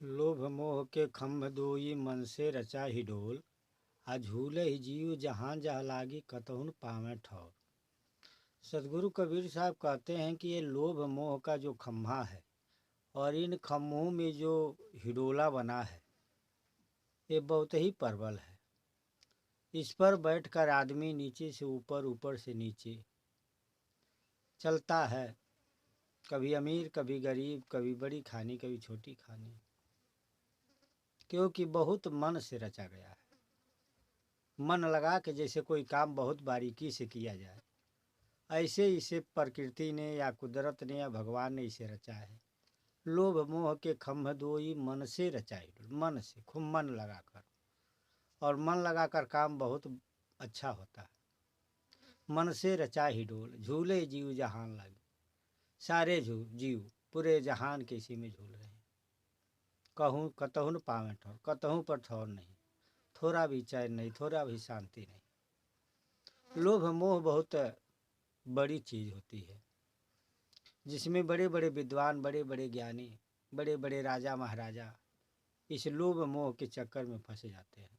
लोभ मोह के खम्भ दोई मन से रचा ही डोल। आ झूले ही जीव जहाँ जहाँ लागी कतहुन पावे ठौर। सदगुरु कबीर साहब कहते हैं कि ये लोभ मोह का जो खम्भा है और इन खम्भों में जो हिडोला बना है ये बहुत ही प्रबल है। इस पर बैठकर आदमी नीचे से ऊपर, ऊपर से नीचे चलता है। कभी अमीर, कभी गरीब, कभी बड़ी खानी, कभी छोटी खानी, क्योंकि बहुत मन से रचा गया है। मन लगा के जैसे कोई काम बहुत बारीकी से किया जाए, ऐसे इसे प्रकृति ने या कुदरत ने या भगवान ने इसे रचा है। लोभ मोह के खम्भ दोई मन से रचाई, मन से खूब मन लगाकर, और मन लगाकर काम बहुत अच्छा होता है। मन से रचा ही डोल, झूले जीव जहान लगे। सारे जीव पूरे जहान के इसी में झूल रहे हैं। कहूँ कतहुन पावे ठौर, कतहूँ पर ठौर नहीं, थोड़ा भी चैन नहीं, थोड़ा भी शांति नहीं। लोभ मोह बहुत बड़ी चीज होती है, जिसमें बड़े बड़े विद्वान, बड़े बड़े ज्ञानी, बड़े बड़े राजा महाराजा इस लोभ मोह के चक्कर में फंसे जाते हैं।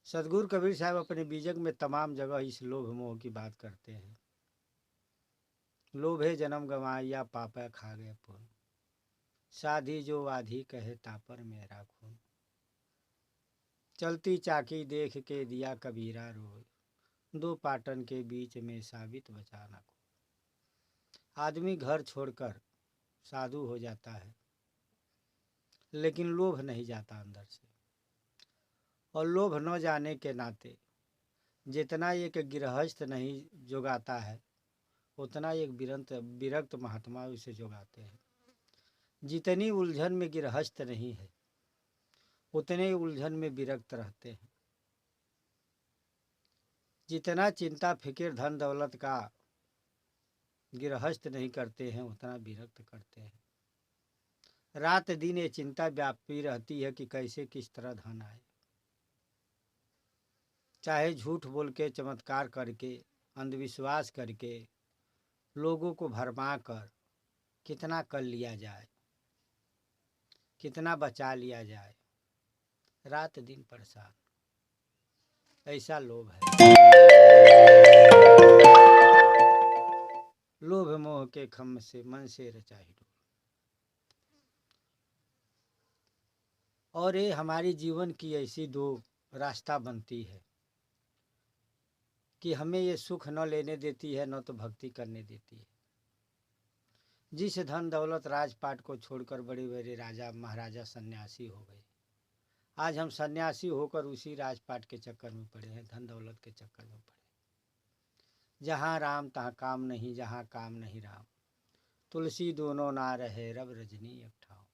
सदगुरु कबीर साहब अपने बीजक में तमाम जगह इस लोभ मोह की बात करते हैं। लोभे जन्म गंवाया पापा खा गए पुन, साधी जो आधी कहे तापर मेरा खून। चलती चाकी देख के दिया कबीरा रोय, दो पाटन के बीच में साबित बचाना को। आदमी घर छोड़कर साधु हो जाता है, लेकिन लोभ नहीं जाता अंदर से। और लोभ न जाने के नाते जितना एक गृहस्थ नहीं जोगाता है, उतना एक विरक्त महात्मा उसे जोगाते हैं। जितनी उलझन में गृहस्थ नहीं है, उतने उलझन में विरक्त रहते हैं। जितना चिंता फिक्र धन दौलत का गृहस्थ नहीं करते हैं, उतना विरक्त करते हैं। रात दिन ये चिंता व्यापी रहती है कि कैसे किस तरह धन आए। चाहे झूठ बोल के, चमत्कार करके, अंधविश्वास करके, लोगों को भरमा कर कितना कर लिया जाए, कितना बचा लिया जाए, रात दिन परेशान। ऐसा लोभ है। लोभ मोह के खम्भ से मन से रचा ही डोल। और ये हमारी जीवन की ऐसी दो रास्ता बनती है कि हमें ये सुख न लेने देती है, न तो भक्ति करने देती है। जिस धन दौलत राजपाट को छोड़कर बड़े बड़े राजा महाराजा सन्यासी हो गए, आज हम सन्यासी होकर उसी राजपाट के चक्कर में पड़े हैं, धन दौलत के चक्कर में पड़े। जहाँ राम तहाँ काम नहीं, जहाँ काम नहीं राम, तुलसी दोनों ना रहे रब रजनी एक ठाव।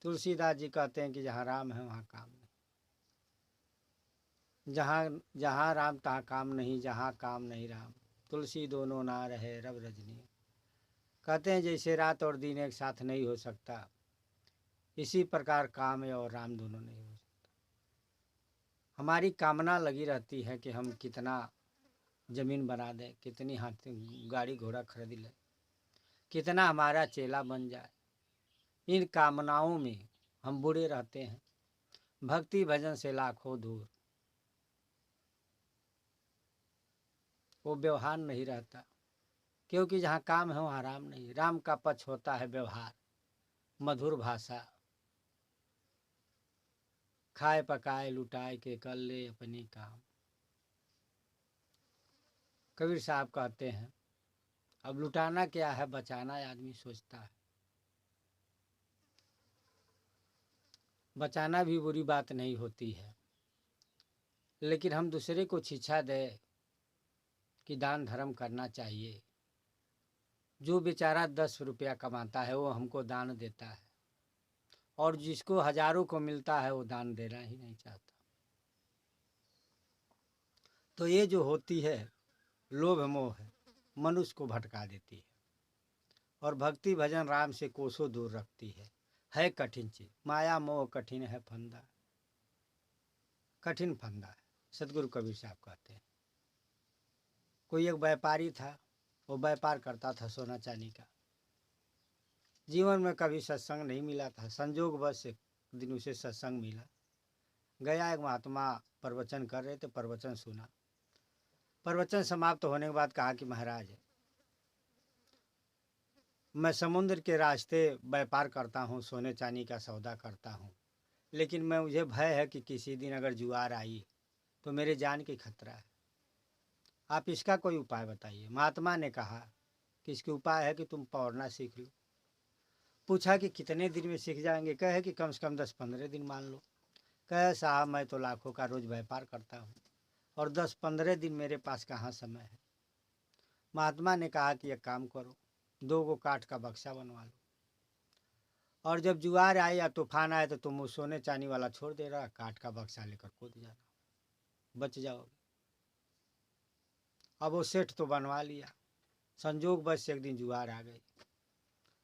तुलसीदास जी कहते हैं कि जहाँ राम है वहाँ काम नहीं, जहाँ जहाँ राम तहाँ काम नहीं, जहाँ काम नहीं राम, तुलसी दोनों ना रहे रब रजनी। कहते हैं जैसे रात और दिन एक साथ नहीं हो सकता, इसी प्रकार काम है और राम दोनों नहीं हो सकता। हमारी कामना लगी रहती है कि हम कितना जमीन बना दें, कितनी हाथी गाड़ी घोड़ा खरीद लें, कितना हमारा चेला बन जाए। इन कामनाओं में हम बुरे रहते हैं, भक्ति भजन से लाखों दूर। वो व्यवहार नहीं रहता, क्योंकि जहाँ काम है वहाँ राम नहीं। राम का पक्ष होता है व्यवहार, मधुर भाषा, खाए पकाए लुटाए के कर ले अपने काम। कबीर साहब कहते हैं अब लुटाना क्या है, बचाना आदमी सोचता है। बचाना भी बुरी बात नहीं होती है, लेकिन हम दूसरे को शिक्षा दें कि दान धर्म करना चाहिए। जो बेचारा 10 रुपया कमाता है वो हमको दान देता है, और जिसको हजारों को मिलता है वो दान देना ही नहीं चाहता। तो ये जो होती है लोभ मोह है, मनुष्य को भटका देती है और भक्ति भजन राम से कोसों दूर रखती है कठिन चीज। माया मोह कठिन है फंदा, कठिन फंदा है, सदगुरु कबीर साहब कहते हैं। कोई एक व्यापारी था, वो व्यापार करता था सोना चांदी का। जीवन में कभी सत्संग नहीं मिला था, संजोगवश एक दिन उसे सत्संग मिला। गया, एक महात्मा प्रवचन कर रहे थे, प्रवचन सुना। प्रवचन समाप्त होने के बाद कहा कि महाराज, मैं समुद्र के रास्ते व्यापार करता हूँ, सोने चांदी का सौदा करता हूँ, लेकिन मुझे भय है कि किसी दिन अगर जुआर आई तो मेरे जान की खतरा है। आप इसका कोई उपाय बताइए। महात्मा ने कहा कि इसके उपाय है कि तुम पौरना सीख लो। पूछा कि कितने दिन में सीख जाएंगे? कहे कि कम से कम 10-15 दिन मान लो। कहे साहब, मैं तो लाखों का रोज व्यापार करता हूँ और 10-15 दिन मेरे पास कहाँ समय है। महात्मा ने कहा कि एक काम करो, 2 गो काठ का बक्सा बनवा लो, और जब जुआर आए या तूफान आए तो तुम वो सोने चांदी वाला छोड़ दे रहा, काठ का बक्सा लेकर कूद जाना, बच जाओगे। अब वो सेठ तो बनवा लिया। संजोग बस एक दिन जुआर आ गई,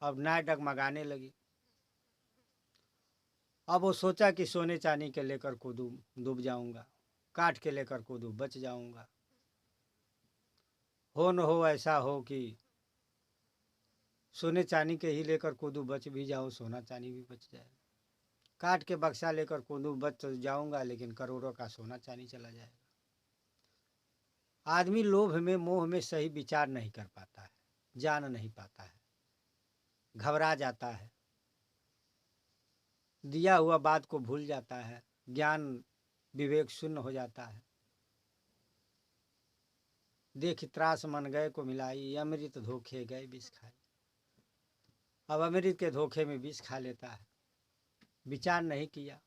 अब नाव डगमगाने लगी। अब वो सोचा कि सोने चांदी के लेकर कूदूं, डूब जाऊंगा, काठ के लेकर कूदूं, बच जाऊंगा। हो न हो ऐसा हो कि सोने चांदी के ही लेकर कूदूं, बच भी जाऊं, सोना चांदी भी बच जाए। काठ के बक्सा लेकर कूदूं, बच तो जाऊंगा, लेकिन करोड़ों का सोना चांदी चला जाएगा। आदमी लोभ में, मोह में सही विचार नहीं कर पाता है, जान नहीं पाता है, घबरा जाता है, दिया हुआ बात को भूल जाता है, ज्ञान विवेक शून्य हो जाता है। देख त्रास मन गए को मिलाई, अमृत धोखे गए विष खाए। अब अमृत के धोखे में विष खा लेता है, विचार नहीं किया,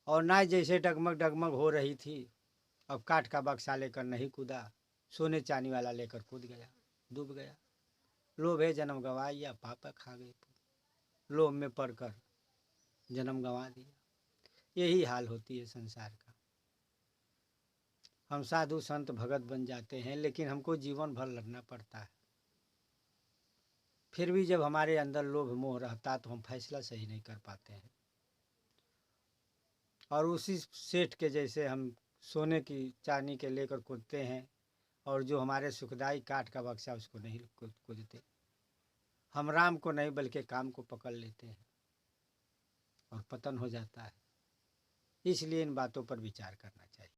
और नाव जैसे डगमग डगमग हो रही थी, अब काठ का बक्सा लेकर नहीं कूदा, सोने चांदी वाला लेकर कूद गया, डूब गया। लोभे जन्म गवाया, पाप खा गए, लोभ में पड़कर जन्म गंवा दिया। यही हाल होती है संसार का। हम साधु संत भगत बन जाते हैं, लेकिन हमको जीवन भर लड़ना पड़ता है। फिर भी जब हमारे अंदर लोभ मोह रहता तो हम फैसला सही नहीं कर पाते हैं, और उसी सेठ के जैसे हम सोने की चांदी के लेकर कूदते हैं, और जो हमारे सुखदाई काठ का बक्सा उसको नहीं कूदते। हम राम को नहीं बल्कि काम को पकड़ लेते हैं और पतन हो जाता है। इसलिए इन बातों पर विचार करना चाहिए।